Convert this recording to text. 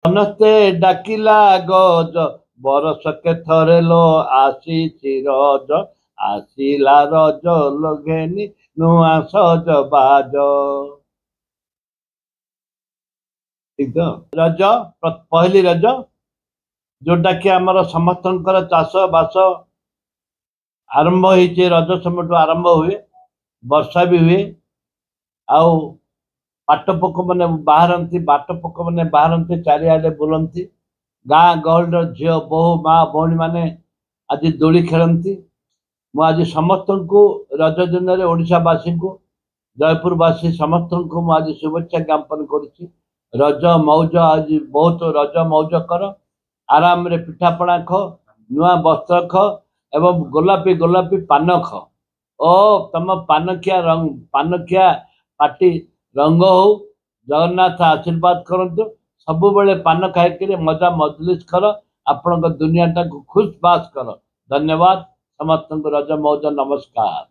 ସମସ୍ତେ ଡାକିଲା ଗଜ ବରଷକେ ଥରେ ଲୋ ଆସିଛି ରଜ ଆସିଲା ରଜ ଲଗେନି ନୂଆ ସଜ ବାଜ। ଠିକ ତ? ରଜ ପହିଲି ରଜ जोटा कि आमर समस्त चाष बास आरंभ हो रज समय आरंभ हुए वर्षा भी हुए आउ पाट पोक मैंने बाहरती बाट पोक मैंने बाहरती चारिआडे बुलती गाँ गहल झील बहु माँ भौणी मैंने आज दोली खेलती। मु आज समस्त को रज दिन में ओडावासी को जयपुरवासी समस्त को मुझे शुभेच्छा ज्ञापन करुच्ची। रज मौज आज बहुत रज मौज कर आराम रे पिठापणा ख नुआ वस्त्र ख एवं गोलापी गोलापी पान ख ओ तम पानखिया पार्टी रंग हो जगन्नाथ आशीर्वाद करंतु सबु बेले पान खाई मजा मजलिस कर आपण दुनिया टाक खुश बास कर। धन्यवाद समस्त रज मौज नमस्कार।